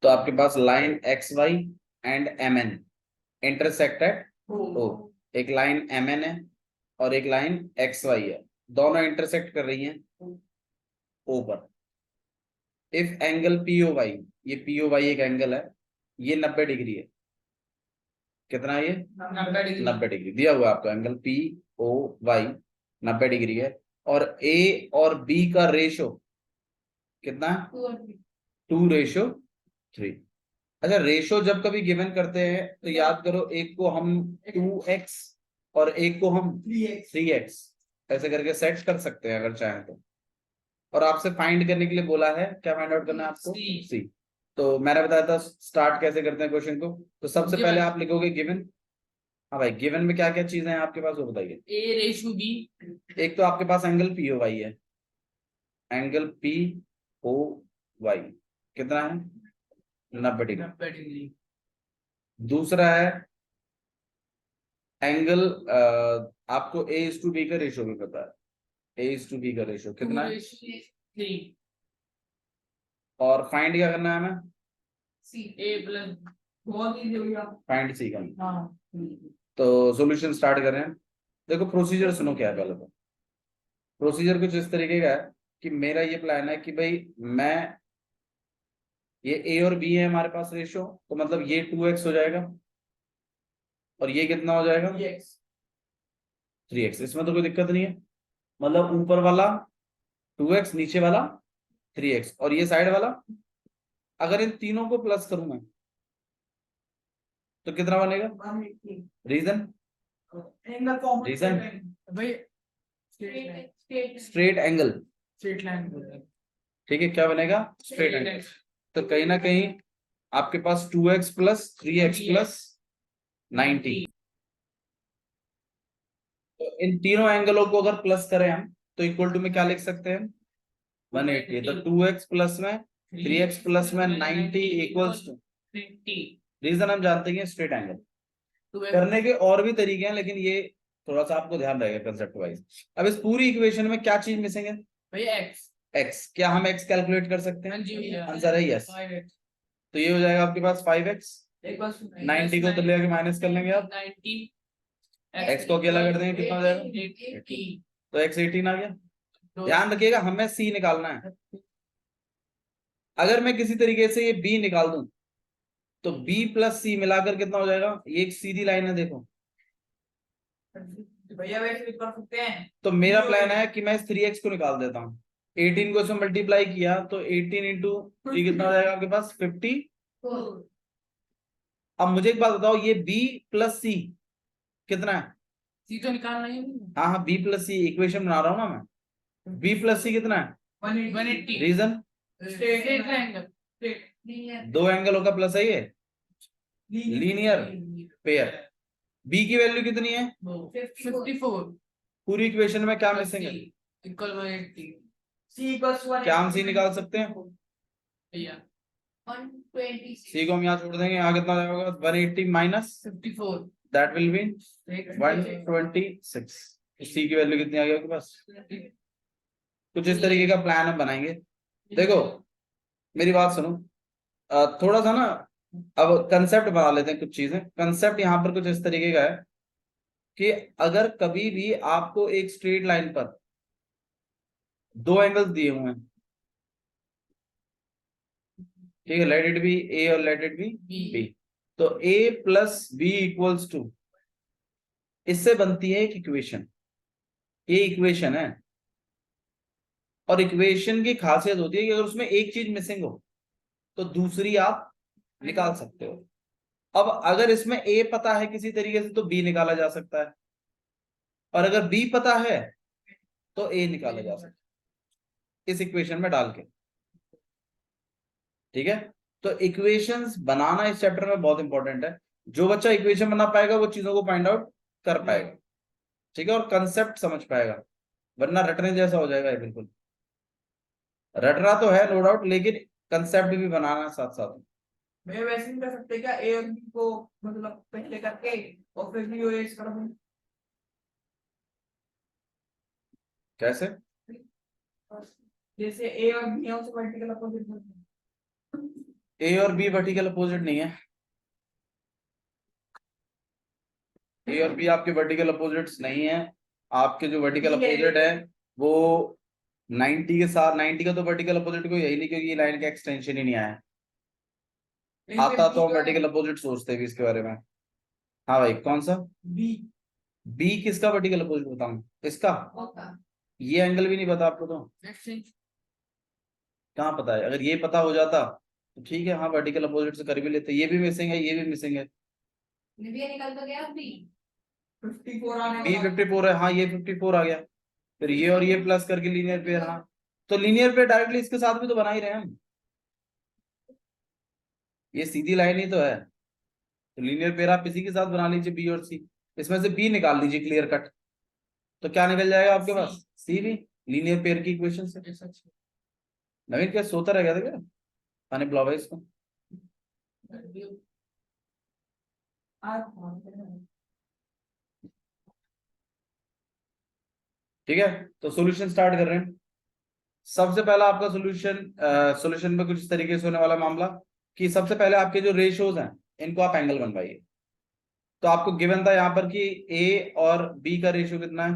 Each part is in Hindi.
तो आपके पास line X Y and M N intersect at O. एक लाइन एम एन है और एक लाइन एक्स वाई है, दोनों इंटरसेक्ट कर रही हैं ओ पर। इफ एंगल पीओ वाई, ये पीओ वाई एक एंगल है, ये 90 डिग्री है। कितना है ये? 90 डिग्री। 90 डिग्री दिया हुआ है आपको, angle P O Y 90 degree है। और ए और बी का रेशो कितना है? 2:3। अच्छा, रेशो जब कभी गिवन करते हैं तो याद करो, एक को हम 2x और एक को हम 3x ऐसे करके सेट कर सकते हैं अगर चाहें तो। और आपसे फाइंड करने के लिए बोला है, क्या फाइंड आउट करना है आपको? सी। तो मैंने बताया था स्टार्ट कैसे करते हैं क्वेश्चन को। तो सबसे पहले आप लिखोगे गिवन। हाँ भाई, गिवन में क्या क्या चीजें हैं आपके पास वो बताइए। ए रेशो बी। एक तो आपके पास एंगल पी ओ वाई है, एंगल पी ओ वाई कितना है? 90 डिग्री। दूसरा है एंगल, आपको ए इज टू बी का रेशो भी पता है, ए इज टू बी का रेशो कितना है? 3। और फाइंड क्या करना है हमें? सी ए प्लस, बहुत इजी हो गया। फाइंड सी करना। हाँ। तो सॉल्यूशन स्टार्ट कर रहे हैं। देखो प्रोसीजर सुनो क्या है पहले तो। प्रोसीजर कुछ इस तरीके का है कि मेरा ये प्लान है कि भाई मैं, ये ए और बी है हमारे पास रेशो, तो मतलब ये 2x हो जाएगा और ये कितना हो जाएगा? 3x। इसमें तो कोई दिक्कत नहीं है, मतलब ऊपर वाला 2x, नीचे वाला 3x, और ये साइड वाला, अगर इन तीनों को प्लस करूं मैं तो कितना बनेगा? रीजन? रीजन? भाई स्ट्रेट एंगल। Straight line. ठीक है, क्या बनेगा? Straight angle. तो कहीं ना कहीं आपके पास 2x प्लस 3x प्लस 90, तो इन तीनों एंगलों को अगर प्लस करें हम तो इक्वल टू में क्या लिख सकते हैं? 180। तो 2x प्लस में 3x प्लस में 90 इक्वल्स टू, रीजन हम जानते हैं स्ट्रेट एंगल। करने के और भी तरीके हैं, लेकिन ये थोड़ा सा आपको ध्यान रहेगा कंसेप्ट वाइज। अब इस पूरी इक्वेशन में क्या चीज मिसिंग है? भैया एक्स। एक्स। क्या हम एक्स कैलकुलेट कर सकते हैं? जी आंसर है यस। तो ये हो जाएगा आपके पास 5x। 90 को तो ले आके माइनस कर लेंगे आप, 90 एक्स को अकेला कर देंगे, कितना हो जाएगा? 80। तो x 18 आ गया। ध्यान रखिएगा हमें c निकालना है। अगर मैं किसी तरीके से ये b निकाल दूं तो b प्लस c मिलाकर कितना हो जाएगा? ये एक सीधी लाइन है देखो। भैया वैसे कर सकते हैं। तो मेरा प्लान है कि मैं इस 3x को निकाल देता हूँ। 18 को इसमें मल्टीप्लाई किया तो 18 इंटू 3 कितना हो जाएगा आपके पास? 50। अब मुझे एक बात बताओ, ये b प्लस c कितना है? सी तो निकालना ही। हाँ हाँ, b प्लस c इक्वेशन बना रहा हूँ ना मैं। b प्लस c कितना है? 180। रीजन? Straight angle. दो एंगलों का प्लस है ये, लीनियर पेयर। b की वैल्यू कितनी है? 54। पूरी इक्वेशन में क्या मिसिंग है? इक्वल 180। क्या हम c निकाल सकते हैं? भैया 120। c को हम यहाँ छोड़ देंगे, यहाँ कितना जाएगा? 180 minus 54। That will be 126। c की वैल्यू कितनी आ गई आपके पास? कुछ इस तरीके का प्लान हम बनाएंगे। देखो मेरी बात सुनो, थोड़ा सा ना, अब कंसेप्ट बना लेते हैं कुछ चीजें। कंसेप्ट यहाँ पर कुछ इस तरीके का है कि अगर कभी भी आपको एक स्ट्रेट लाइन पर दो एंगल्स दिए हुए हैं, ठीक है, लेट इट बी ए और लेट इट बी बी, तो a plus B equals to, इससे बनती है एक इक्वेशन। ये इक्वेशन है, और इक्वेशन की खासियत होती है कि अगर उसमें एक चीज मिसिंग हो तो दूसरी आप निकाल सकते हो। अब अगर इसमें a पता है किसी तरीके से तो b निकाला जा सकता है, और अगर b पता है तो a निकाला जा सकता है इस इक्वेशन में डाल के। ठीक है, तो इक्वेशंस बनाना इस चैप्टर में बहुत इंपॉर्टेंट है। जो बच्चा इक्वेशन बना पाएगा वो चीजों को फाइंड आउट कर पाएगा, ठीक है, और कंसेप्ट समझ पाएगा। वरना रटने जैसा हो जाएगा ये बिल्कुल। रटना तो है नो डाउट, लेकिन कंसेप्ट भी बनाना साथ साथ। मैं वैसे नहीं कर सकते क्या, ए और बी को मतलब पहले करके और फिर बी और ए कर दूं? कैसे? जैसे ए और बी है उसे मल्टीपल अपोजिट। ए और बी वर्टिकल अपोजिट नहीं है, ए और बी आपके वर्टिकल अपोजिट्स नहीं है। आपके जो वर्टिकल अपोजिट है वो 90 के साथ, 90 का तो वर्टिकल अपोजिट कोई है ही नहीं, क्योंकि ये लाइन का एक्सटेंशन ही नहीं आया। आता तो हम वर्टिकल अपोजिट सोचते भी इसके बारे में। हाँ भाई, कौन सा? बी। बी किसका वर्टिकल अपोजिट बताऊं? इसका? ये एंगल भी नहीं पता आपको तो कहाँ पता है? अगर ये पता हो जाता तो ठीक है, हाँ वर्टिकल अपोजिट से कर भी लेते। ये भी मिसिंग है, ये भी मिसिंग है। निकल तो गया बी 54 आने बी 54 है, हाँ ये 54 आ गया। फिर ये और ये प्लस करके लीनियर पेयर, हाँ तो लीनियर पेयर डायरेक्टली इसके साथ भी तो बना ही रहे हैं हम, ये सीधी लाइन ही तो है। तो लीनियर पेयर आप इसी के साथ बना लीजिए, बी और सी। इसमें से बी निकाल लीजिए क्लियर कट, तो क्या निकल जाएगा आपके पास? सी भी लीनियर पेयर की इक्वेशन से। नवीन क्या सोता रह गया था क्या? पानी पिलाओ भाई इसको। ठीक है, तो सॉल्यूशन स्टार्ट कर रहे हैं। सबसे पहला आपका सॉल्यूशन में कुछ इस तरीके से होने वाला मामला कि सबसे पहले आपके जो रेशियोज हैं इनको आप एंगल बनवाइए। तो आपको गिवन था यहाँ पर कि ए और बी का रेशियो कितना है,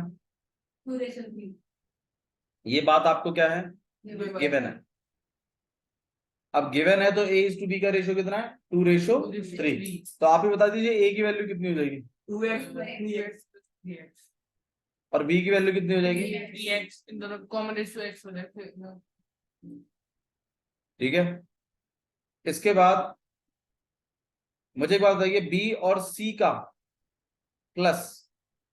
ये बात आपको क्या है? गिवन है। अब गिवन है तो ए इज टू बी का रेशियो कितना है? 2:3। तो आप ही बता दीजिए ए की वैल्यू कितनी हो जाएगी 2x 3x 3x और बी की वैल्यू कितनी हो जाएगी? 3x इन दोनों कॉमन रेशियो x हो जाएगा। ठीक है, इसके बाद मुझे एक बात बताइए, बी और सी का प्लस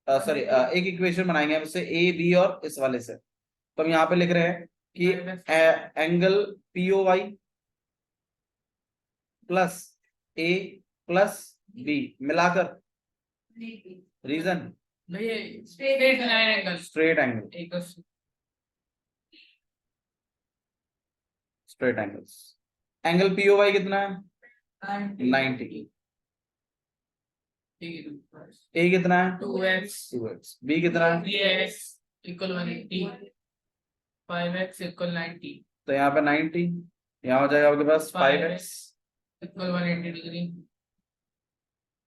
सॉरी एक इक्वेशन बनाएंगे हम इससे, ए बी और इस वाले से। तो हम यहाँ पे लिख रहे हैं कि एंगल पीओवाई प्लस ए प्लस बी मिलाकर रीजन स्ट्रेट एंगल्स। एंगल पीओवाई कितना है? 90। ए कितना है? 2x। बी कितना है? 3x इक्वल 180 5x इक्वल 90 तो यहाँ पे 90, यहाँ हो जाएगा आपके पास 5x इक्वल 180 डिग्री।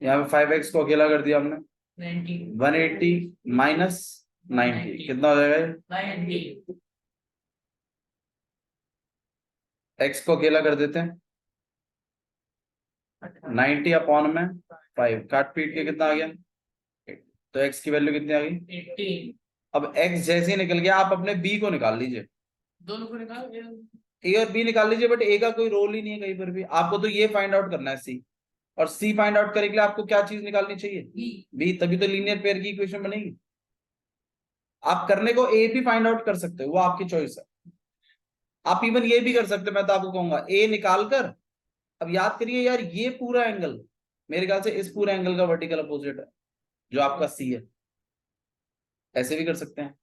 यहाँ पे 5x को अकेला कर दिया हमने, 90 180 माइनस 90 कितना हो जाएगा? 90 x को अकेला कर देते हैं, 90 अपॉन में 5 काट पीट के कितना आ गया? तो x की वैल्यू कितनी आ गई? 80। अब x जैसे ही निकल गया, आप अपने b को निकाल लीजिए, दोनों को निकाल a और b निकाल लीजिए, बट a का कोई रोल ही नहीं है कहीं पर भी। आपको तो ये फाइंड आउट करना है c, और c फाइंड आउट करने के लिए आपको क्या चीज निकालनी चाहिए? b, तभी तो लीनियर पेयर की इक्वेशन बनेगी। आप करने को a भी फाइंड आउट कर सकते हो, वो आपकी चॉइस है। आप इवन ये भी कर सकते हो, मैं तो आपको कहूंगा a निकाल कर, अब याद करिए यार, ये पूरा एंगल मेरे ख्याल से इस पूरे एंगल का वर्टिकल अपोजिट है जो आपका सी है, ऐसे भी कर सकते हैं।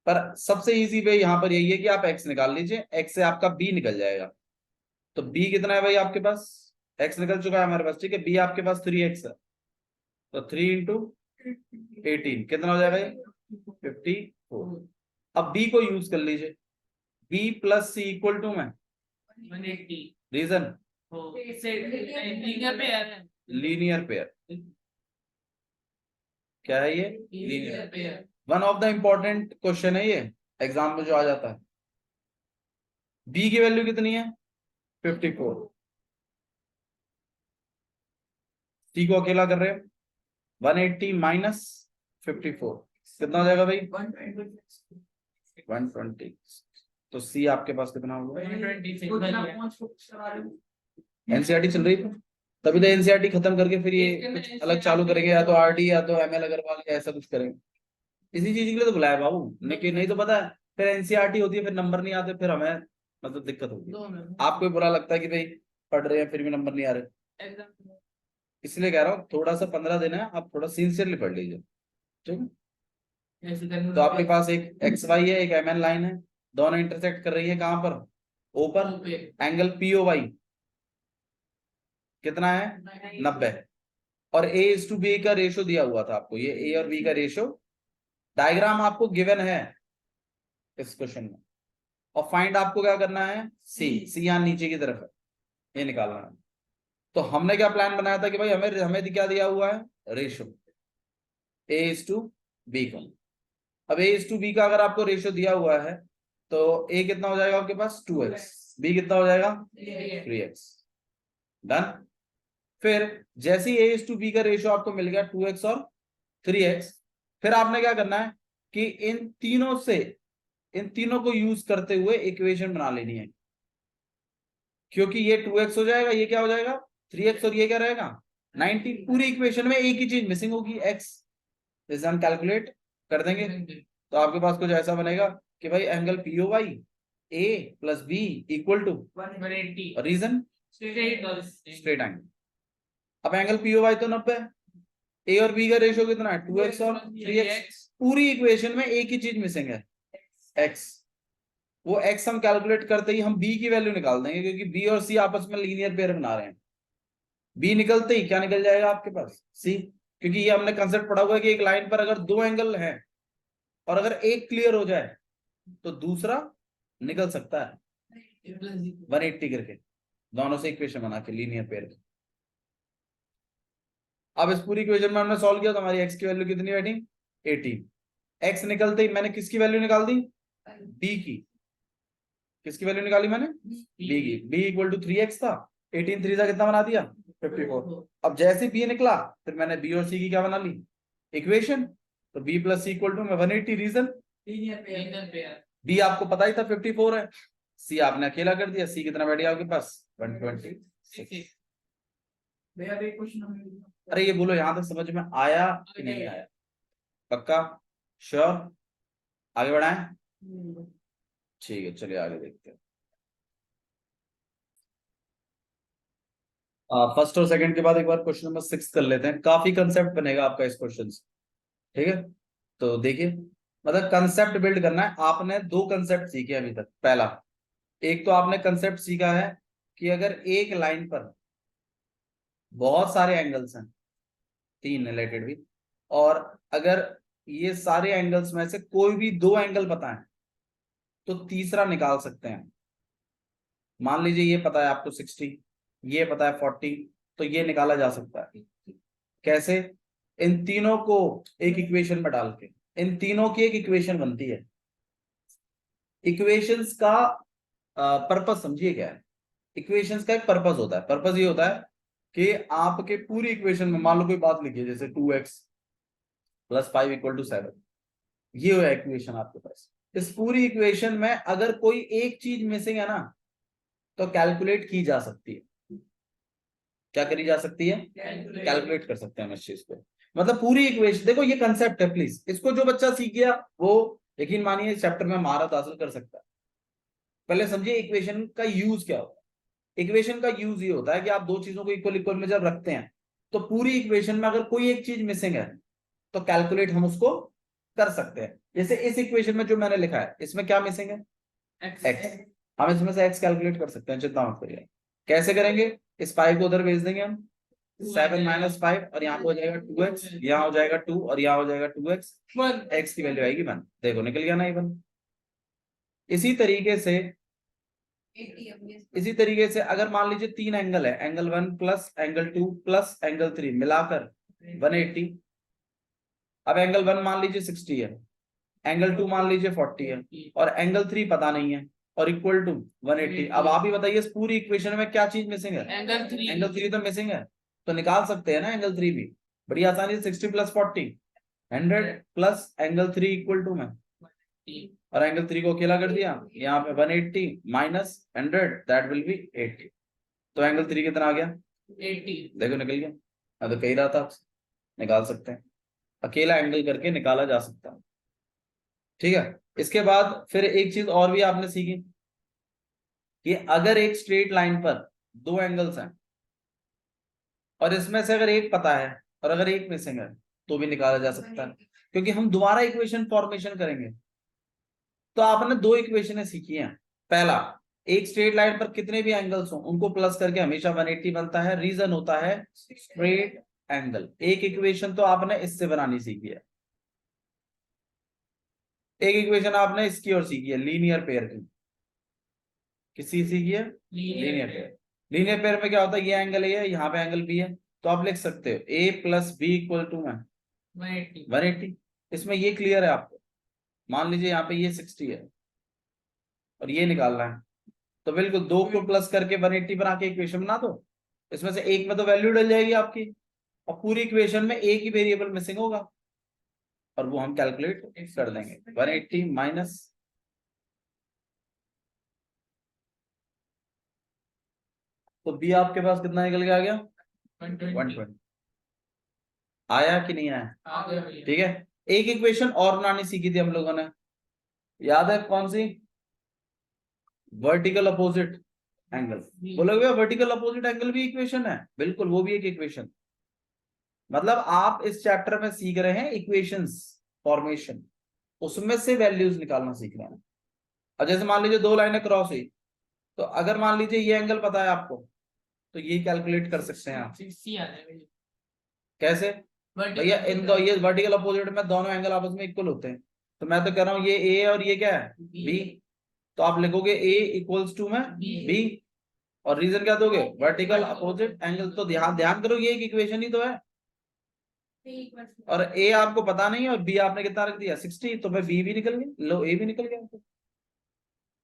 पर सबसे इजी वे यहां पर यही है कि आप x निकाल लीजिए, x से आपका b निकल जाएगा। तो b कितना है भाई आपके पास? x निकल चुका है हमारे पास, ठीक है। b आपके पास 3x है, तो 3 इंटू 18 कितना हो जाएगा भाई? 54। अब b को यूज कर लीजिए, b plus C equal to में 180 रीजन लीनियर पेयर है। Linear pair. क्या है ये? Linear pair. One of the important question है ये एग्जाम में जो आ जाता है। b की वैल्यू कितनी है? 54। c को अकेला कर रहे हैं, 180 माइनस 54 कितना हो जाएगा भाई? 120। तो c आपके पास कितना होगा? एनसीईआरटी चल रही है, तभी तो एनसीईआरटी खत्म करके फिर ये कुछ अलग चालू करेंगे, या तो आरडी या तो एमएल अग्रवाल या ऐसा कुछ करेंगे। इसी चीज के लिए तो बुलाया बाबू, लेकिन नहीं तो पता है फिर एनसीईआरटी होती है, फिर नंबर नहीं आते, फिर हमें मतलब दिक्कत होगी। आपको भी बुरा लगता है कि भाई पढ़ रहे हैं फिर भी नंबर नहीं आ रहे, इसलिए कह रहा हूँ थोड़ा सा 15 दिन है, आप थोड़ा सिंसियरली पढ़ लीजिए, ठीक है। तो आपके पास एक एक्स वाई है, एक एम एन लाइन है, दोनों इंटरसेक्ट कर रही है कहां पर? ओ पर। एंगल पीओ वाई कितना है? 90। और ए इज टू बी का रेशियो दिया हुआ था आपको, ये ए और बी का रेशियो डायग्राम आपको गिवन है इस क्वेश्चन में। और फाइंड आपको क्या करना है, सी। सी यहाँ नीचे की तरफ है, ये निकालना है। तो हमने क्या प्लान बनाया था कि भाई हमें हमें क्या दिया हुआ है, रेशो A:B का। अब A:B का अगर आपको रेशो दिया हुआ है तो A कितना हो जाएगा आपके पास 2x, B कितना हो जाएगा 3x। डन। फिर जैसे ही A:B का रेशो आपको मिल गया 2x और 3x, फिर आपने क्या करना है कि इन तीनों को यूज करते हुए इक्वेशन बना लेनी है, क्योंकि ये 2x हो जाएगा, ये क्या हो जाएगा 3x, और ये क्या रहेगा 90। पूरी इक्वेशन में एक ही चीज मिसिंग होगी, x। जैसे हम कैलकुलेट कर देंगे तो आपके पास कुछ ऐसा बनेगा कि भाई angle POY A + B = 180 reason straight angle. अब एंगल POY तो 90 है, A और B का रेशियो कितना है 2x और 3x। पूरी इक्वेशन में एक ही चीज मिसिंग है, x। वो x हम कैलकुलेट करते ही हम b की वैल्यू निकाल देंगे, क्योंकि b और c आपस में लीनियर पेयर बना रहे हैं। b निकलते ही क्या निकल जाएगा आपके पास c, क्योंकि ये हमने कंसेप्ट पढ़ा हुआ है कि एक लाइन पर अगर दो एंगल हैं और अगर एक क्लियर हो जाए तो दूसरा निकल सकता है 180 करके, दोनों से इक्वेशन बना के लीनियर पेयर की। अब इस पूरी इक्वेशन में हमने सॉल्व किया तो हमारी x की वैल्यू कितनी बैठी 18। x निकलते ही मैंने किसकी वैल्यू निकाल दी, b की। किसकी वैल्यू निकाली मैंने, b की। b = 3x था, 18 3 कितना बना दिया 54। अब जैसे b निकला फिर मैंने b और c की क्या बना ली इक्वेशन, तो b + c = 180। रीजन b आपको पता ही था 54 है, c आपने अकेला कर दिया, c कितना बैठ गया आपके पास 126। अरे ये बोलो यहां तक समझ में आया कि नहीं आया, पक्का श्योर, आगे बढ़ाएं। ठीक है चलिए आगे देखते हैं। फर्स्ट और सेकंड के बाद एक बार क्वेश्चन नंबर 6 कर लेते हैं, काफी कंसेप्ट बनेगा आपका इस क्वेश्चन से। ठीक है तो देखिए, मतलब कंसेप्ट बिल्ड करना है। आपने दो कंसेप्ट सीखे अभी तक। पहला, एक तो आपने कंसेप्ट सीखा है कि अगर एक लाइन पर बहुत सारे एंगल्स हैं, 3 रिलेटेड भी, और अगर ये सारे एंगल्स में से कोई भी दो एंगल पता है तो तीसरा निकाल सकते हैं। मान लीजिए ये पता है आपको 60, ये पता है 40, तो ये निकाला जा सकता है। कैसे, इन तीनों को एक इक्वेशन में डाल के, इन तीनों की एक इक्वेशन बनती है। इक्वेशंस का पर्पस समझिए क्या है। इक्वेशंस का एक पर्पस होता है, पर्पस ये होता है कि आपके पूरी इक्वेशन में मान लो कोई बात लिखी है जैसे 2x + 5 = 7, ये हो इक्वेशन आपके पास। इस पूरी इक्वेशन में अगर कोई एक चीज मिसिंग है ना तो कैलकुलेट की जा सकती है। क्या करी जा सकती है, कैलकुलेट कर सकते हैं हम इस चीज को। मतलब पूरी इक्वेशन, देखो ये कंसेप्ट है, प्लीज इसको जो बच्चा सीख गया वो यकीन मानिए इस चैप्टर में महारत हासिल कर सकता है। पहले समझिए इक्वेशन का यूज क्या होता है। इक्वेशन का यूज ये होता है कि आप दो चीजों को इक्वल इक्वल में जब रखते हैं तो पूरी इक्वेशन में अगर कोई एक चीज मिसिंग है तो कैलकुलेट हम उसको कर सकते हैं। जैसे इस इक्वेशन में जो मैंने लिखा है इसमें क्या मिसिंग है, x। हम इसमें से x कैलकुलेट कर सकते हैं, चिंता मत करिए। कैसे करेंगे, इस 5 को उधर भेज देंगे हम, 7 - 5, और यहाँ पे हो जाएगा 2x, यहाँ हो जाएगा 2 और यहाँ हो जाएगा 2x, x की वैल्यू आएगी 1। देखो निकल गया ना ये 1। इसी तरीके से अगर मान लीजिए 3 एंगल है, angle 1 plus angle 2 plus angle 3 मिलाकर 180। अब एंगल 1 मान लीजिए 60 है, एंगल 2 मान लीजिए 40 है, और एंगल 3 पता नहीं है, और इक्वल टू 180। अब आप ही बताइए इस पूरी इक्वेशन में क्या चीज मिसिंग है, एंगल 3 तो मिसिंग है। तो निकाल सकते हैं ना एंगल 3 भी बड़ी आसानी से। 60 + 40 100 प्लस एंगल 3 इक्वल टू में, और एंगल 3 को अकेला कर दिया, यहाँ पे 180 माइनस 100 दैट विल बी 80। तो एंगल 3 कितना आ गया 80। देखो निकल गया। मैं तो कह रहा था निकाल सकते हैं, अकेला एंगल करके निकाला जा सकता है। ठीक है, इसके बाद फिर एक चीज और भी आपने सीखी कि अगर एक स्ट्रेट लाइन पर दो एंगल्स हैं और इसमें से अगर एक पता है और अगर एक मिसिंग है तो भी निकाला जा सकता है, क्योंकि हम दोबारा इक्वेशन फॉर्मेशन करेंगे। तो आपने दो इक्वेशनें सीखी हैं। पहला, एक स्ट्रेट लाइन पर कितने भी एंगल्स हो उनको प्लस करके हमेशा 180 बनता है, रीजन होता है स्ट्रेट एंगल। एक इक्वेशन तो आपने इससे बनानी सीखी है, एक इक्वेशन आपने इसकी और सीखी है लीनियर पेयर की। किसी सी की है लीनियर पेयर। लीनियर पेयर में क्या होता है, ये एंगल ए है, यहाँ पे एंगल बी है, तो आप लिख सकते हो ए प्लस बी इक्वल टू में 180। इसमें ये क्लियर है आपको, मान लीजिए यहाँ पे ये 60 है और ये निकालना है, तो बिल्कुल दो को प्लस करके 180 बना के इक्वेशन बना दो। इसमें से एक में तो वैल्यू डल जाएगी आपकी, और पूरी इक्वेशन में एक ही वेरिएबल मिसिंग होगा, और वो हम कैलकुलेट कर देंगे। 180 माइनस, तो बी आपके पास कितना निकल के आ गया 120। आया कि नहीं आया? ठीक है, एक इक्वेशन और बनानी सीखी थी हम लोगों ने, याद है कौन सी? Vertical opposite angle. बोलोगे भैया वर्टिकल अपोजिट एंगल भी इक्वेशन है? बिल्कुल, वो भी एक इक्वेशन। मतलब आप इस चैप्टर में सीख रहे हैं इक्वेशंस फॉर्मेशन, उसमें से वैल्यूज निकालना सीख रहे हैं। और जैसे मान लीजिए दो लाइनें क्रॉस हुई, तो अगर मान लीजिए ये एंगल पता है आपको, तो ये कैलकुलेट कर सकते हैं आप। कैसे भैया? इनको ये वर्टिकल अपोजिट में दोनों एंगल आपस में इक्वल होते हैं, तो मैं तो कह रहा हूँ ये ए और ये क्या है बी, तो आप लिखोगे ए इक्वल्स टू में बी, और रीजन क्या दोगे? Vertical opposite angle. तो ध्यान ध्यान करो, ये एक इक्वेशन ही तो है, और ए आपको पता नहीं है और बी आपने कितना रख दिया 60, तो भाई बी भी निकल गया, लो ए भी निकल गया।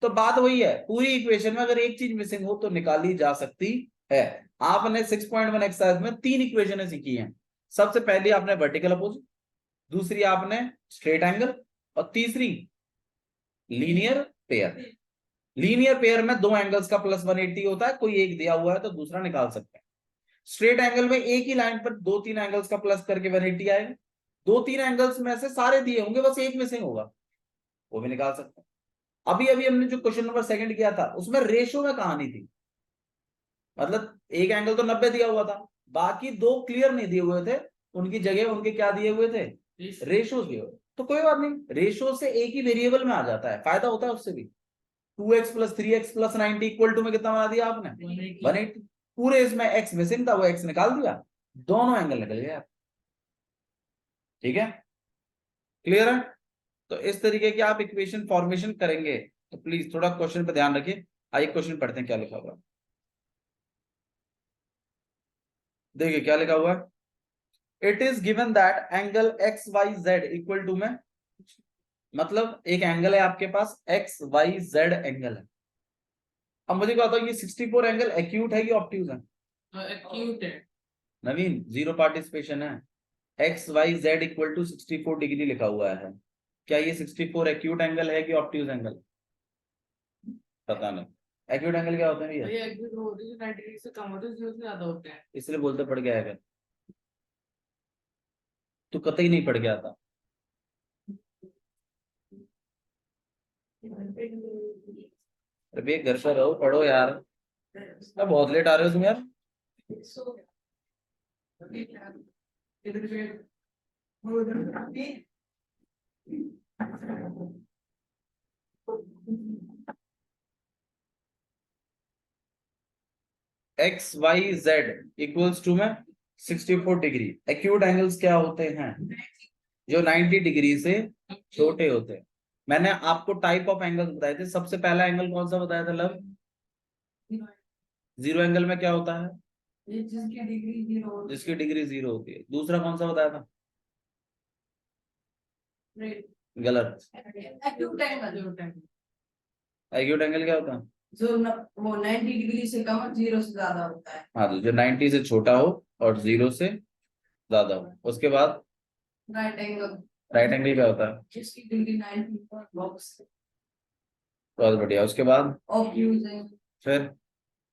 तो बात वही है, पूरी इक्वेशन में अगर एक चीज मिसिंग हो तो निकाली जा सकती है। आपने 6.1 एक्सरसाइज में 3 इक्वेशन सीखी हैं। सबसे पहली आपने वर्टिकल अपोजिट, दूसरी आपने स्ट्रेट एंगल, और तीसरी लीनियर पेयर। लीनियर पेयर में दो एंगल्स का प्लस 180 होता है, कोई एक दिया हुआ है तो दूसरा निकाल सकते हैं। स्ट्रेट एंगल में एक ही लाइन पर दो तीन एंगल्स का प्लस करके 180 आएगा, दो तीन एंगल्स में से सारे दिए होंगे, बस एक मिसिंग होगा, वो भी निकाल सकते हैं। अभी अभी हमने जो क्वेश्चन नंबर 2 किया था, उसमें रेशो में कहानी थी, मतलब एक एंगल तो 90 दिया हुआ था, बाकी दो क्लियर नहीं दिए हुए थे, उनकी जगह उनके क्या दिए हुए थे? रेशो दिए हुए। तो कोई बात नहीं, रेशो से एक ही वेरिएबल में आ जाता है, फायदा होता है उससे भी। 2x plus 3x plus 90 equal to में कितना बना दिया आपने? 180। पूरे इसमें x मिसिंग था, वो x निकाल दिया, दोनों एंगल निकल गए। ठीक है, क्लियर है? तो इस तरीके की आप इक्वेशन फॉर्मेशन करेंगे, तो प्लीज थोड़ा क्वेश्चन पे ध्यान रखिए। आइए क्वेश्चन पढ़ते हैं, क्या लिखा हुआ है देखिए, क्या लिखा हुआ है। It is given that angle X Y Z equal to में, मतलब एक एंगल है आपके पास एक्स वाई जेड एंगल है। अब मुझे क्या बताओ, ये 64 एंगल एक्यूट है कि ऑब्ट्यूज है? एक्यूट है नवीन, जीरो पार्टिसिपेशन है। X Y Z equal to 64 degree लिखा हुआ है, क्या ये 64 एक्यूट एंगल है कि ऑब्ट्यूज एंगल? पता नहीं। एक्यूट एंगल क्या होता है भैया? भैया एक्यूट होती है 90 डिग्री से कम होते हैं, 0 से ज्यादा होते हैं। इसलिए बोलते पड़ गया है, तो कतई नहीं पड़ गया था। अरे भैया घर पर रहो, पढ़ो यार, अब बहुत लेट आ रहे हो तुम यार। X Y Z equals to में 64 डिग्री। एक्यूट एंगल्स क्या होते हैं? जो 90 डिग्री से छोटे होते हैं। मैंने आपको टाइप ऑफ एंगल्स बताए थे, सबसे पहला एंगल कौन सा बताया था लव? जीरो एंगल में क्या होता है? जिसकी डिग्री जीरो होती है। दूसरा कौन सा बताया था? गलत। एक्यूट एक्यूट एंगल क्या होता है? जो वो 90 डिग्री से कम और 0 से ज्यादा होता है। हाँ, तो जो 90 से छोटा हो और 0 से ज्यादा हो। उसके बाद राइट एंगल। राइट एंगल क्या होता है? जिसकी डिग्री 90 पर बॉक्स। बहुत बढ़िया। उसके बाद ऑब्ट्यूज है। फिर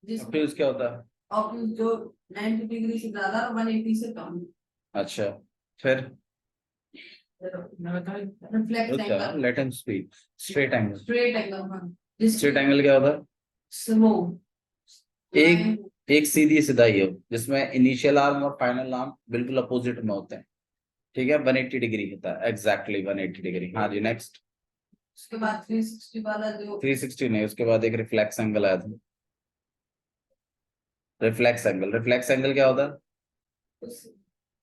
जिस ऑब्ट्यूज क्या होता है? ऑब्ट्यूज जो 90 डिग्री से ज्यादा और 180 से कम। अच्छा, फिर reflex angle. Let him speak. Straight angle. Straight angle. हाँ, स्ट्रेट एंगल क्या होता है? स्मूथ एक सीधी सिधाई हो, जिसमें इनिशियल आर्म और फाइनल आर्म बिल्कुल अपोजिट में होते हैं। ठीक है, 180 डिग्री होता है, एग्जैक्टली 180 डिग्री। हाँ जी, नेक्स्ट। उसके बाद 360 वाला जो 360 नहीं, उसके बाद एक रिफ्लेक्स एंगल आया था। रिफ्लेक्स एंगल क्या होता है?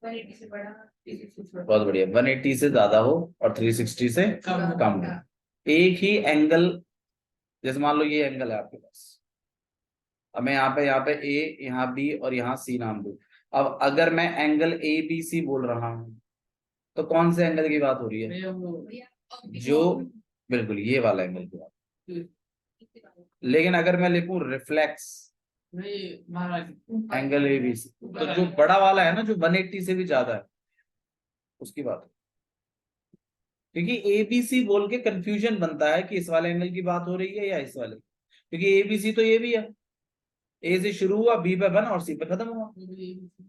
180 से बड़ा 360 से बहुत बढ़िया, 180 से ज्यादा हो और 360 से कम हो। एक ही एंगल जैसे मान लो ये एंगल है आपके पास, अब मैं यहाँ पे ए, यहाँ बी और यहाँ सी नाम दूं। अब अगर मैं एंगल ए बी सी बोल रहा हूं तो कौन से एंगल की बात हो रही है? जो बिल्कुल ये वाला एंगल की बात। लेकिन अगर मैं लिखूं reflex angle A B C, तो जो बड़ा वाला है ना, जो 180 से भी ज्यादा है, उसकी बात है। क्योंकि एबीसी बोल के कंफ्यूजन बनता है कि इस वाले एंगल की बात हो रही है या इस वाले, क्योंकि एबीसी तो ये भी है, ए से शुरू हुआ, बी पे बना और सी पे खत्म हुआ,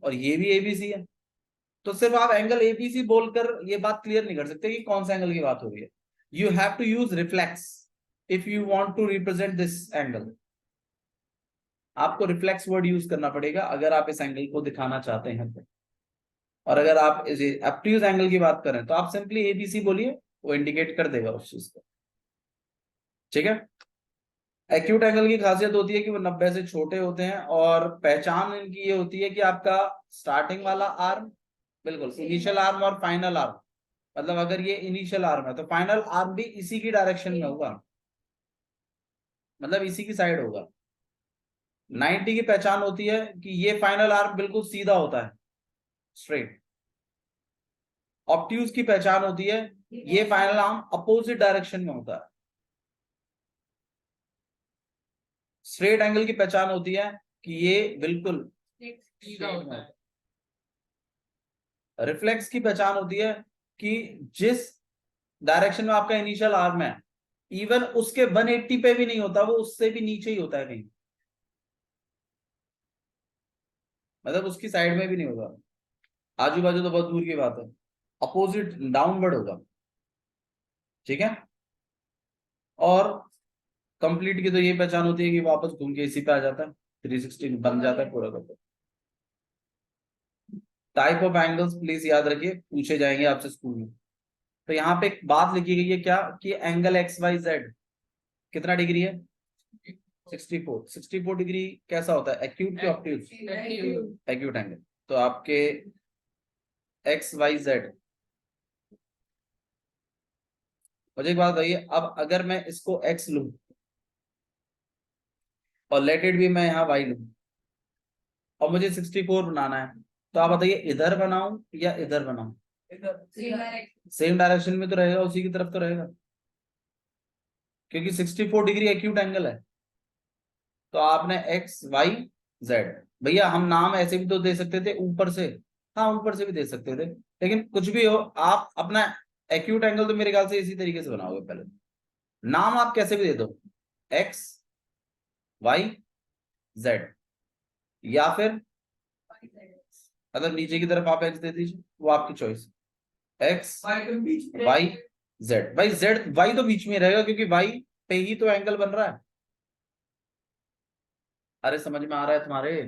और ये भी एबीसी है। तो सिर्फ आप एंगल एबीसी बोलकर ये बात क्लियर नहीं कर सकते कि कौन सा एंगल की बात हो रही है। You have to use reflex if you want to represent this angle. आपको रिफ्लेक्स वर्ड यूज करना पड़ेगा अगर आप इस एंगल को दिखाना चाहते हैं तो। और अगर आप इस ऑब्ट्यूज एंगल की बात करें तो आप सिंपली एबीसी बोलिए, वो इंडिकेट कर देगा उस चीज को। ठीक है। एक्यूट एंगल की खासियत होती है कि वो 90 से छोटे होते हैं, और पहचान इनकी ये होती है कि आपका स्टार्टिंग वाला आर्म, बिल्कुल इनिशियल आर्म और फाइनल आर्म, मतलब अगर ये इनिशियल आर्म है तो फाइनल आर्म भी इसी की डायरेक्शन में होगा, मतलब इसी की साइड होगा। 90 की पहचान होती है कि ये फाइनल आर्म बिल्कुल सीधा होता है, स्ट्रेट। ऑब्ट्यूज की पहचान होती है ये फाइनल आर्म अपोजिट डायरेक्शन में होता है। स्ट्रेट एंगल की पहचान होती है कि ये बिल्कुल सीधा होता है। रिफ्लेक्स की पहचान होती है कि जिस डायरेक्शन में आपका इनिशियल आर्म है, इवन उसके 180 पे भी नहीं होता, वो उससे भी नीचे ही होता है कहीं, मतलब उसकी साइड में भी नहीं होगा, आजू बाजू तो बहुत दूर की बात है, अपोजिट डाउनवर्ड होगा। ठीक है। और कंप्लीट की तो ये पहचान होती है कि वापस घूम के इसी पे आ जाता है, 360 बन जाता है पूरा का पूरा। टाइप ऑफ एंगल्स प्लीज याद रखिए, पूछे जाएंगे आपसे स्कूल में। तो यहाँ पे एक बात लिखी गई है क्या, कि एंगल एक्स वाई जेड कितना डिग्री है? 64। 64 डिग्री कैसा होता है, एक्यूट की ऑब्ट्यूज? Acute angle. तो आपके एक्स वाई जेड, मुझे एक बात बताइए, अब अगर मैं इसको एक्स लूं और लेट इट भी मैं यहाँ वाई लूं, और मुझे 64 बनाना है, तो आप बताइए इधर बनाऊं या इधर बनाऊं? सेम डायरेक्शन में तो रहेगा, उसी की तरफ तो रहेगा, क्योंकि 64 डिग्री एक्यूट एंगल है। तो आपने एक्स वाई जेड, भैया हम नाम ऐसे भी तो दे सकते थे ऊपर से, हाँ ऊपर से भी दे सकते थे, लेकिन कुछ भी हो, आप अपना एक्यूट एंगल तो मेरे ख्याल से इसी तरीके से बनाओगे। पहले नाम आप कैसे भी दे दो, एक्स वाई जेड, या फिर मतलब नीचे की तरफ आप एक्स दे दीजिए, वो आपकी चॉइस। एक्स वाई जेड, भाई जेड वाई तो बीच में रहेगा, क्योंकि वाई पे ही तो एंगल बन रहा है। अरे समझ में आ रहा है तुम्हारे?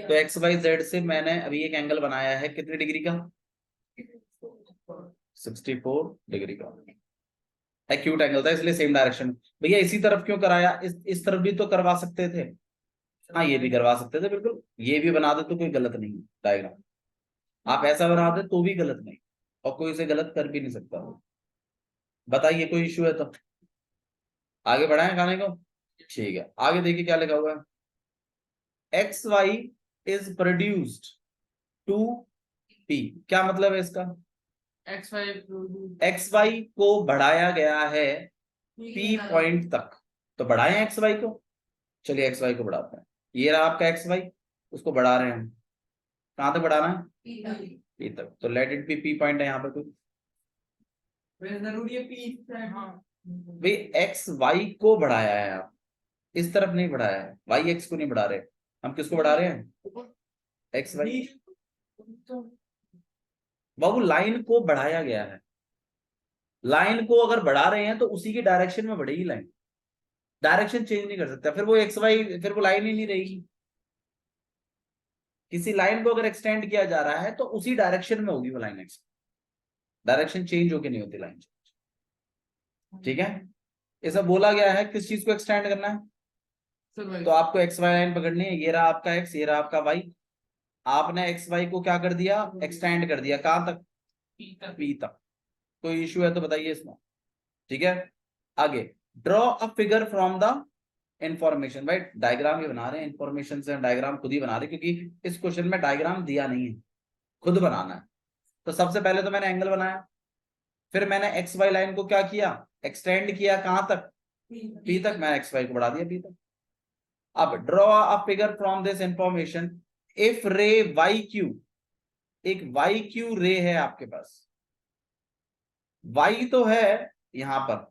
तो एक्स वाई जेड से मैंने अभी एक एंगल बनाया है, कितने डिग्री का? 64 डिग्री का एक्यूट एंगल था, इसलिए सेम डायरेक्शन। भैया इसी तरफ क्यों कराया, इस तरफ भी तो करवा सकते थे। हाँ ये भी करवा सकते थे, बिल्कुल ये भी बना दे तो कोई गलत नहीं डायग्राम, आप ऐसा बना दे तो भी गलत नहीं, और कोई इसे गलत कर भी नहीं सकता। बताइए कोई इश्यू है तो आगे बढ़ाएं खाने को। ठीक है, आगे देखिए क्या लिखा हुआ है, X Y is produced to P. क्या मतलब है इसका? एक्स वाई को बढ़ाया गया है पी पॉइंट तक, तो बढ़ाएं एक्स वाई को। चलिए एक्स वाई को बढ़ाते हैं, ये रहा आपका एक्स वाई, उसको बढ़ा रहे हैं, कहां तक बढ़ाना है? पी तक। तो late it B P point है यहाँ पे कोई जरूरी है पी। भाई, एक्स वाई को बढ़ाया है, आप इस तरफ नहीं बढ़ाया है, वाई एक्स को नहीं बढ़ा रहे, हम किसको बढ़ा रहे हैं? X Y. बाबू लाइन को बढ़ाया गया है, लाइन को अगर बढ़ा रहे हैं तो उसी की डायरेक्शन में बढ़ेगी लाइन, डायरेक्शन चेंज नहीं कर सकता, फिर वो एक्स वाई, फिर वो लाइन ही नहीं रहेगी। किसी लाइन को अगर एक्सटेंड किया जा रहा है तो उसी डायरेक्शन में होगी वो लाइन एक्सटेंड, डायरेक्शन चेंज होके नहीं होती लाइन चेंज। ठीक है, ऐसा बोला गया है किस चीज को एक्सटेंड करना है, तो आपको एक्स वाई लाइन पकड़नी है, ये रहा आपका एक्स, ये रहा आपका वाई, आपने एक्स वाई को क्या कर दिया, एक्सटेंड कर दिया, कहां तक? पी तक। कोई इश्यू है तो बताइए इसमें। ठीक है, आगे draw a figure from the information. भाई डायग्राम ही बना रहे हैं, इंफॉर्मेशन से डायग्राम खुद ही बना रहे हैं, क्योंकि इस क्वेश्चन में डायग्राम दिया नहीं है, खुद बनाना है। तो सबसे पहले तो मैंने एंगल बनाया, फिर मैंने एक्स वाई लाइन को क्या किया, एक्सटेंड किया कहां तक, पी तक। मैं एक्स वाई को बढ़ा दिया पी तक। अब draw a figure from this information if रे वाई क्यू, एक वाई क्यू रे है आपके पास, वाई तो है यहां पर,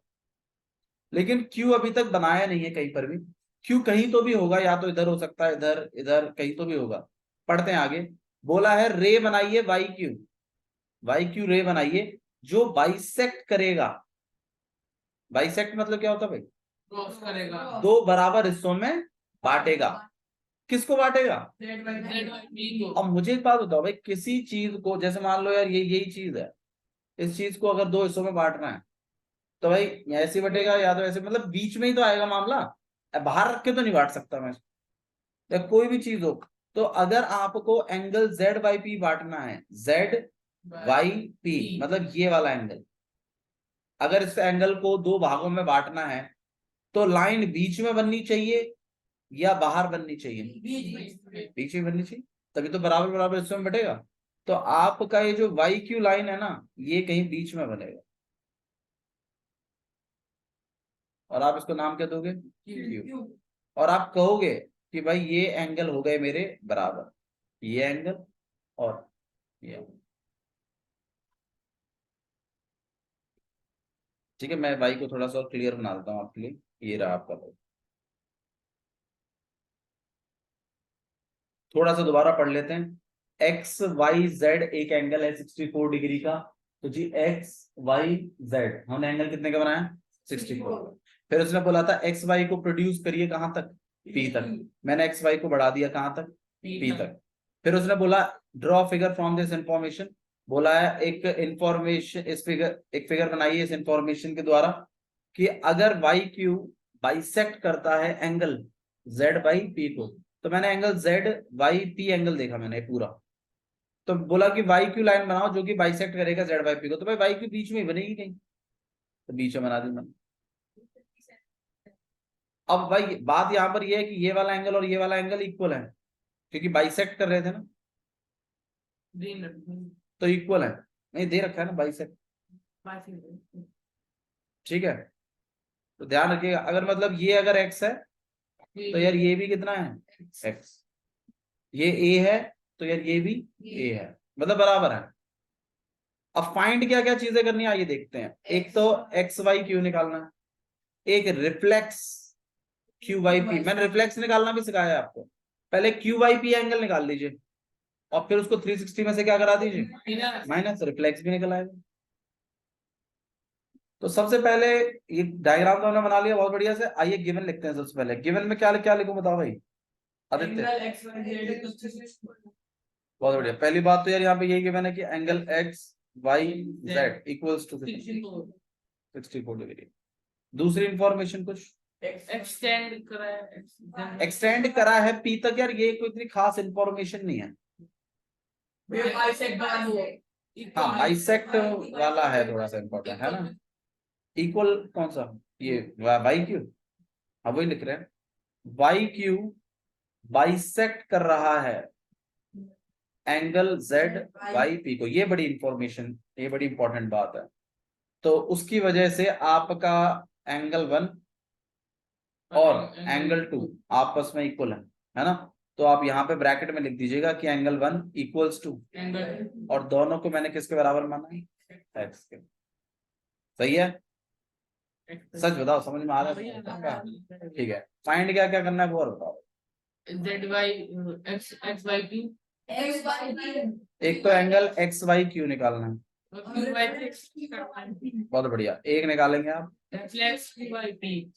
लेकिन क्यू अभी तक बनाया नहीं है कहीं पर भी। क्यू कहीं तो भी होगा, या तो इधर हो सकता है, इधर इधर कहीं तो भी होगा। पढ़ते हैं आगे। बोला है रे बनाइए वाई क्यू रे बनाइए जो बाइसेक्ट करेगा। बाइसेक्ट मतलब क्या होता है भाई, क्रॉस करेगा, दो बराबर हिस्सों में बांटेगा। किसको बांटेगा, अब मुझे एक बात बताओ भाई, किसी चीज को, जैसे मान लो यार ये यही चीज है, इस चीज को अगर दो हिस्सों में बांटना है तो भाई ऐसे बटेगा या तो ऐसे, मतलब बीच में ही तो आएगा मामला। अब बाहर रख के तो नहीं बांट सकता मैं, या कोई भी चीज हो। तो अगर आपको एंगल जेड बाई पी बांटना है, जेड वाई पी मतलब ये वाला एंगल, अगर इस एंगल को दो भागों में बांटना है तो लाइन बीच में बननी चाहिए या बाहर बननी चाहिए, बीच में बननी चाहिए, तभी तो बराबर बराबर हिस्सों में बटेगा। तो आपका ये जो वाई क्यू लाइन है ना, ये कहीं बीच में बनेगा, और आप इसको नाम क्या दोगे, क्यू। और आप कहोगे कि भाई ये एंगल हो गए मेरे बराबर, ये एंगल और ये एंगल। ठीक है, मैं वाई को थोड़ा सा और क्लियर बना देता हूँ आपके लिए। ये रहा आपका भाई, थोड़ा सा दोबारा पढ़ लेते हैं। एक्स वाई जेड एक एंगल है 64 डिग्री का। तो जी एक्स वाई जेड हमने एंगल कितने का बनाया, 64। फिर उसने बोला था एक्स वाई को प्रोड्यूस करिए कहां तक, पी तक। मैंने एक्स वाई को बढ़ा दिया कहां तक, पी तक। फिर उसने बोला draw figure from this information, बोला है एक इंफॉर्मेशन, इस फिगर, एक फिगर बनाइए इस इंफॉर्मेशन के द्वारा कि अगर वाई क्यू बाइसेक्ट करता है एंगल जेड बाई पी को। तो मैंने angle Z Y P angle देखा मैंने पूरा, तो बोला कि वाई क्यू लाइन बनाओ जो कि बाइसेक्ट करेगा जेड वाई पी को। तो भाई वाई क्यू बीच में ही बनेगी कहीं, तो बीच में बना दी मैंने। अब भाई बात यहां पर यह है कि ये वाला एंगल और ये वाला एंगल इक्वल है, क्योंकि बाइसेक्ट कर रहे थे ना, तो इक्वल है। नहीं दे रखा है ना बाइसेक्ट, ठीक है। तो ध्यान रखिएगा, अगर मतलब ये अगर एक्स है तो यार ये भी कितना है, एक्स। ये ए है तो यार ये भी ए है, मतलब बराबर है। अब फाइंड क्या क्या चीजें करनी है आइए देखते हैं। एक तो एक्स वाई क्यू निकालना है, एक रिफ्लेक्स क्यू वाई पी। मैंने रिफ्लेक्स निकालना भी सिखाया है आपको। पहले क्यू वाई पी एंगल निकाल लीजिए और फिर उसको 360 में से क्या करा दीजिए, माइनस, रिफ्लेक्स भी निकल आएगा। तो सबसे पहले ये डायग्राम तो हमने बना लिया बहुत बढ़िया से। आइए गिवन लिखते हैं। सबसे पहले गिवन में क्या क्या लिखूं बताओ भाई आदित्य, बहुत बढ़िया। पहली बात तो यार यहाँ पे यही गिवन है कि angle X Y Z equals to 64 degree. दूसरी इंफॉर्मेशन कुछ, एक्सटेंड करा है पी तक। यार ये कोई इतनी खास इंफॉर्मेशन नहीं है। हाँ बाइसेक्ट वाला है थोड़ा सा इंपॉर्टेंट है ना। इक्वल कौन सा, ये वाई क्यू, हाँ वही लिख रहे हैं। वाई क्यू बाइसेक्ट कर रहा है एंगल जेड वाई पी को, ये बड़ी इंफॉर्मेशन, ये बड़ी इंपॉर्टेंट बात है। तो उसकी वजह से आपका एंगल 1 और एंगल 2 आपस में इक्वल है ना। तो आप यहाँ पे ब्रैकेट में लिख दीजिएगा कि एंगल 1 इक्वल्स टू, और दोनों को मैंने किसके बराबर माना है, एक्स के। सही है, सच बताओ समझ में आ रहा है, ठीक है। फाइंड क्या क्या करना है वो और बताओ। Z Y X X Y P, एक तो एंगल एक्स वाई क्यू निकालना है, बहुत बढ़िया, एक निकालेंगे आप। रिफ्लेक्स क्यू वाई पी,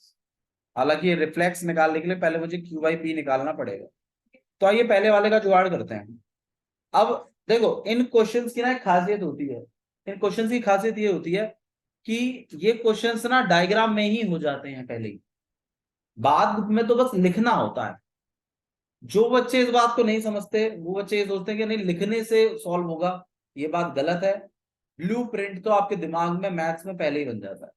हालांकि रिफ्लेक्स निकालने के लिए पहले मुझे क्यू बाई पी निकालना पड़ेगा। तो आइए पहले वाले का जुगाड़ करते हैं। अब देखो इन क्वेश्चंस की ना एक खासियत होती है, इन क्वेश्चंस की खासियत ये होती है कि ये क्वेश्चंस ना डायग्राम में ही हो जाते हैं पहले ही, बाद में तो बस लिखना होता है। जो बच्चे इस बात को नहीं समझते वो बच्चे ये सोचते हैं कि नहीं लिखने से सॉल्व होगा, ये बात गलत है। ब्लूप्रिंट तो आपके दिमाग में मैथ्स में पहले ही बन जाता है।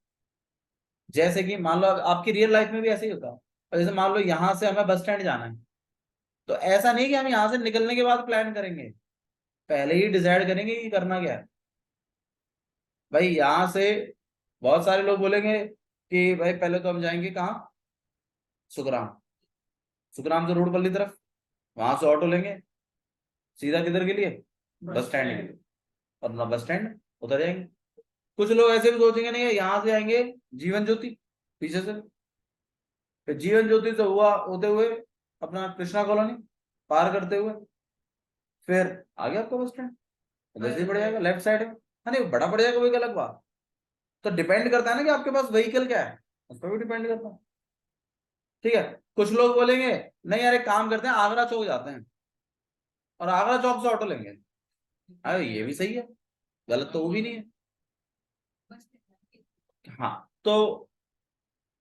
जैसे कि मान लो आपकी रियल लाइफ में भी ऐसे ही होता है। और जैसे मान लो यहाँ से हमें बस स्टैंड जाना है, तो ऐसा नहीं कि हम यहाँ से निकलने के बाद प्लान करेंगे, पहले ही डिसाइड करेंगे कि करना क्या है। भाई यहाँ से बहुत सारे लोग बोलेंगे कि भाई पहले तो हम जाएंगे कहाँ, सुखराम, सुखराम से रोड पल्ली तरफ, वहां से ऑटो लेंगे सीधा किधर के लिए, बस स्टैंड के लिए, और ना बस स्टैंड उतर जाएंगे। कुछ लोग ऐसे भी सोचेंगे नहीं यहाँ से आएंगे जीवन ज्योति पीछे से, फिर जीवन ज्योति से हुआ होते हुए अपना कृष्णा कॉलोनी पार करते हुए फिर आ गया आपका बस स्टैंड, उधर से पड़ जाएगा लेफ्ट साइड में। हाँ नहीं बड़ा पड़ जाएगा वो एक अलग बात। तो डिपेंड करता है ना कि आपके पास व्हीकल क्या है, उस पर भी डिपेंड करता है। ठीक है, कुछ लोग बोलेंगे नहीं यार एक काम करते हैं आगरा चौक जाते हैं और आगरा चौक से ऑटो लेंगे। अरे ये भी सही है, गलत तो वो भी नहीं है। हाँ तो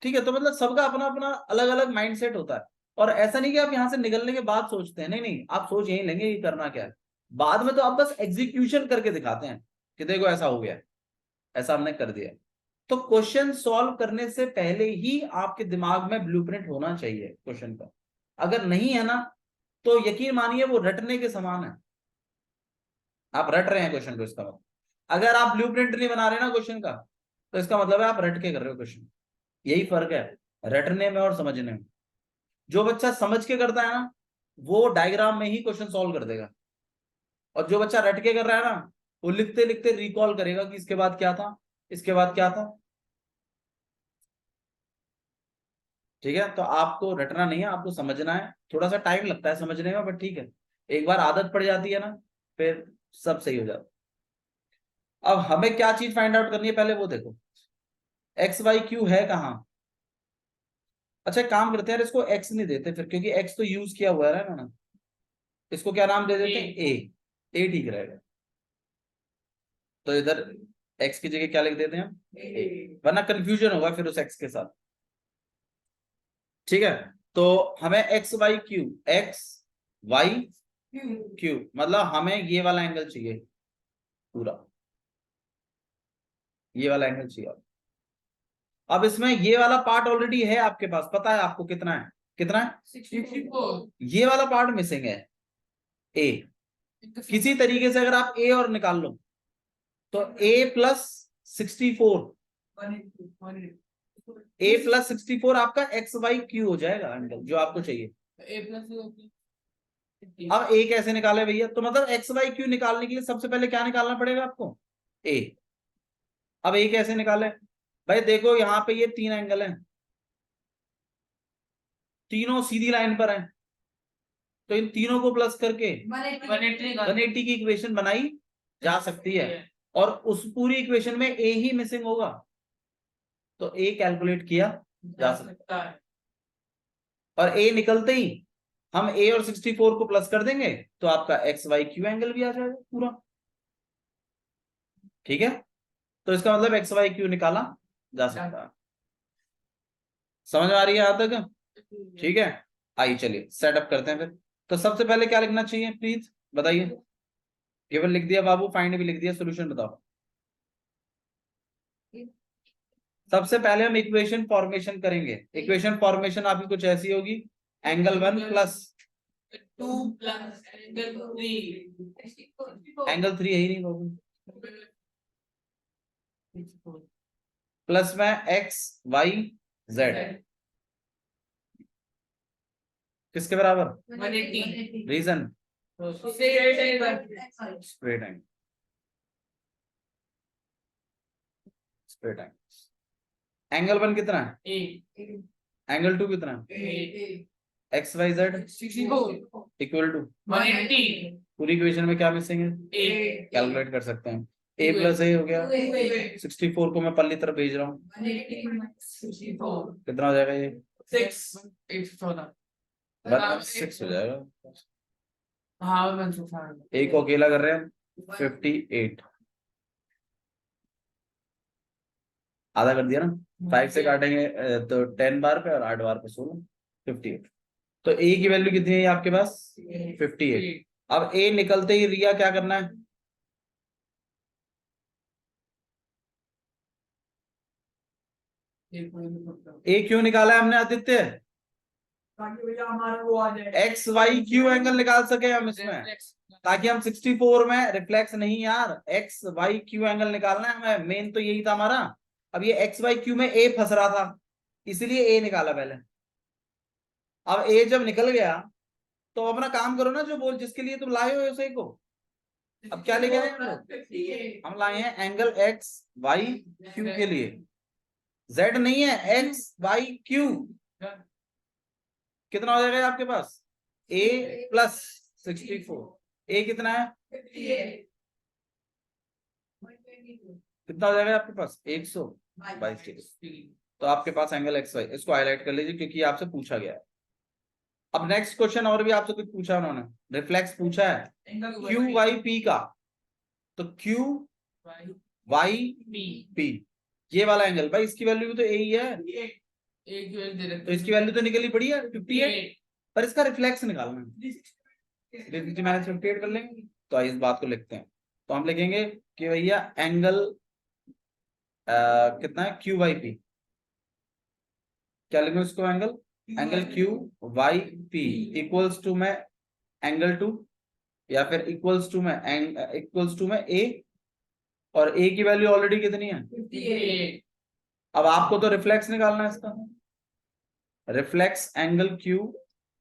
ठीक है, तो मतलब सबका अपना अपना अलग अलग माइंडसेट होता है। और ऐसा नहीं कि आप यहाँ से निकलने के बाद सोचते हैं, नहीं नहीं, आप सोच यही लेंगे ये करना क्या है, बाद में तो आप बस एग्जीक्यूशन करके दिखाते हैं कि देखो ऐसा हो गया, ऐसा हमने कर दिया। तो क्वेश्चन सॉल्व करने से पहले ही आपके दिमाग में ब्लूप्रिंट होना चाहिए क्वेश्चन का। अगर नहीं है ना तो यकीन मानिए वो रटने के समान है, आप रट रहे हैं क्वेश्चन को, इसका मतलब। अगर आप ब्लूप्रिंट नहीं बना रहे ना क्वेश्चन का, तो इसका मतलब है आप रट के कर रहे हो क्वेश्चन। यही फर्क है रटने में और समझने में। जो बच्चा समझ के करता है ना वो डायग्राम में ही क्वेश्चन सॉल्व कर देगा, और जो बच्चा रट के कर रहा है ना वो लिखते लिखते रिकॉल करेगा कि इसके बाद क्या था, इसके बाद क्या था। ठीक है, तो आपको रटना नहीं है, आपको समझना है। थोड़ा सा टाइम लगता है समझने में, बट ठीक है, एक बार आदत पड़ जाती है ना फिर सब सही हो जाता है। अब हमें क्या चीज फाइंड आउट करनी है पहले वो देखो, एक्स वाई क्यू है कहाँ। अच्छा एक काम करते हैं यार, इसको एक्स नहीं देते फिर, क्योंकि एक्स तो यूज किया हुआ है ना, इसको क्या नाम दे देते हैं, ए ठीक रहेगा। तो इधर एक्स की जगह क्या लिख देते हैं हम, ए, वरना कंफ्यूजन होगा फिर उस एक्स के साथ। ठीक है, तो हमें X Y Q, X Y Q मतलब हमें ये वाला एंगल चाहिए पूरा, ये वाला एंगल चाहिए। अब इसमें ये वाला पार्ट ऑलरेडी है आपके पास, पता है आपको कितना है, कितना है 64। ये वाला पार्ट मिसिंग है ए। किसी तरीके से अगर आप ए और निकाल लो तो ए प्लस 64, ए प्लस 64 आपका एक्स वाई क्यू हो जाएगा एंगल जो आपको चाहिए। अब ए कैसे निकाले भैया, तो मतलब एक्स वाई क्यू निकालने के लिए सबसे पहले क्या निकालना पड़ेगा आपको, ए। अब ए कैसे निकाले, भाई देखो यहाँ पे ये तीन एंगल हैं, तीनों सीधी लाइन पर हैं, तो इन तीनों को प्लस करके 180 की इक्वेशन बनाई जा सकती है। और उस पूरी इक्वेशन में ए ही मिसिंग होगा, तो ए कैलकुलेट किया जा सकता है। और ए निकलते ही हम ए और 64 को प्लस कर देंगे तो आपका एक्स वाई क्यू एंगल भी आ जाएगा पूरा। ठीक है, तो इसका मतलब एक्स वाई क्यू निकाला जा सकता है। समझ में आ रही है यहां तक, ठीक है। आइए चलिए सेटअप करते हैं फिर। तो सबसे पहले क्या लिखना चाहिए प्लीज बताइए, केवल लिख दिया बाबू, फाइंड भी लिख दिया, सोल्यूशन बताओ। सबसे पहले हम इक्वेशन फॉर्मेशन करेंगे। इक्वेशन फॉर्मेशन आपकी कुछ ऐसी होगी, angle 1 plus 2 plus angle 3 angle 3 है ही नहीं बाबू, प्लस में एक्स वाई जेड किसके बराबर, 180 reason straight straight angle, straight angle. Angle 1 कितना है, एंगल 2 कितना है, X Y Z 64 equal to 180 पूरी इक्वेशन में क्या मिसिंग है, कैलकुलेट कर सकते हैं। ए प्लस ए हो गया, 64 को मैं पल्ली तरफ भेज रहा हूँ, 64 कितना हो जाएगा ये 6 सिक्स हो जाएगा। हाँ 165 ए को अकेला कर रहे हैं 58, आधा कर दिया ना, 5 से काटेंगे तो 10 बार पे और 8 बार पे 16, 58। तो ए की वैल्यू कितनी है आपके पास 58। अब ए निकलते ही रिया क्या करना है, ए क्यों निकाला है हमने आदित्य? ताकि भैया हमारा वो आ जाए एक्स वाई क्यू एंगल निकाल सके हम इसमें, ताकि हम 64 में रिफ्लेक्स नहीं यार, एक्स वाई क्यू एंगल निकालना है हमें, मेन तो यही था हमारा। अब ये एक्स वाई क्यू में ए फंस रहा था, इसलिए ए निकाला पहले। अब ए जब निकल गया तो अपना काम करो ना, जो बोल जिसके लिए तुम लाए हो उसे को। अब क्या लेके आए हम लोग? हम लाए हैं एंगल एक्स वाई क्यू के लिए, जेड नहीं है, एक्स वाई क्यू। कितना हो जाएगा आपके पास? a plus 64। a कितना है? कितना हो जाएगा आपके पास? 122 डिग्री। तो आपके पास एंगल एक्स वाई, इसको हाईलाइट कर लीजिए क्योंकि आपसे पूछा गया है। अब नेक्स्ट क्वेश्चन और भी आपसे कुछ पूछा उन्होंने, रिफ्लेक्स पूछा है क्यू वाई पी का। तो क्यू वाई पी ये वाला एंगल, भाई इसकी वैल्यू भी तो ए ही है, तो इसकी वैल्यू तो निकली पड़ी है 58, पर इसका रिफ्लेक्स निकालना है। 360 - 58 कर लेंगे, तो इस बात को लिखते हैं। तो हम लिखेंगे कि भैया एंगल कितना है? Q Y P. क्या लिखेंगे इसको? Angle Q Y P equals to में एंगल 2, या फिर इक्वल्स टू में ए, और ए की वैल्यू ऑलरेडी कितनी है? 58। अब आपको तो रिफ्लेक्स निकालना है इसका। Reflex angle Q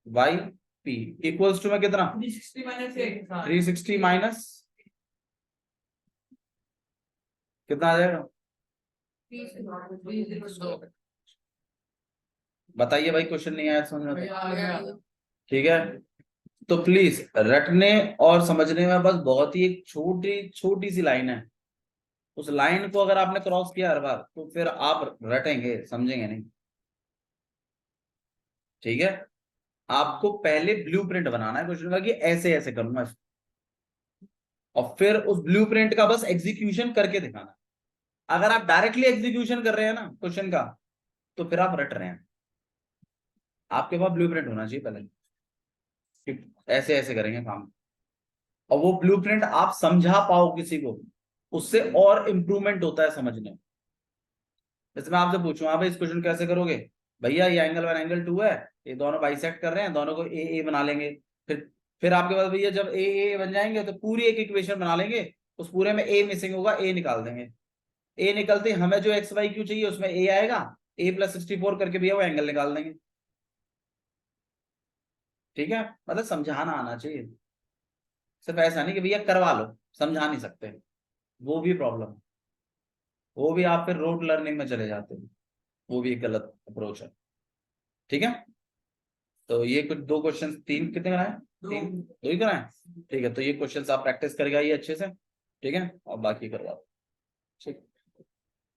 Y P equals to में कितना? 360 माइनस कितना आ जाएगा? बताइए भाई, क्वेश्चन नहीं आया समझ में? ठीक है, तो प्लीज रटने और समझने में बस बहुत ही एक छोटी छोटी सी लाइन है, उस लाइन को अगर आपने क्रॉस किया हर बार तो फिर आप रटेंगे, समझेंगे नहीं। ठीक है, आपको पहले ब्लूप्रिंट बनाना है क्वेश्चन का कि ऐसे ऐसे करूंगा इसको, और फिर उस ब्लूप्रिंट का बस एग्जीक्यूशन करके दिखाना। अगर आप डायरेक्टली एग्जीक्यूशन कर रहे हैं ना क्वेश्चन का, तो फिर आप रट रहे हैं। आपके पास ब्लूप्रिंट होना चाहिए पहले कि ऐसे ऐसे करेंगे काम, और वो ब्लूप्रिंट आप समझा पाओ किसी को, उससे और इंप्रूवमेंट होता है समझने में। जैसे मैं आपसे पूछूं, आप इस क्वेश्चन कैसे करोगे? भैया ये एंगल 1 एंगल 2 है, ये दोनों बाइसेक्ट कर रहे हैं, दोनों को ए बना लेंगे। फिर आपके पास भैया जब ए बन जाएंगे तो पूरी एक इक्वेशन बना लेंगे, उस पूरे में ए मिसिंग होगा, ए निकाल देंगे। ए निकलते हमें जो एक्स वाई क्यू चाहिए उसमें ए आएगा, ए प्लस 64 करके भैया वो एंगल निकाल देंगे। ठीक है, मतलब समझाना आना चाहिए, सिर्फ ऐसा नहीं कि भैया करवा लो, समझा नहीं सकते, वो भी प्रॉब्लम, वो भी आप फिर रोड लर्निंग में चले जाते हो, वो भी एक गलत अप्रोच है। ठीक है, तो ये कुछ 2 क्वेश्चन, 3 कितने कराए? 3 2 ही कराए। ठीक है, तो ये क्वेश्चन आप प्रैक्टिस करके आइए अच्छे से। ठीक है, और बाकी करवा दो। ठीक।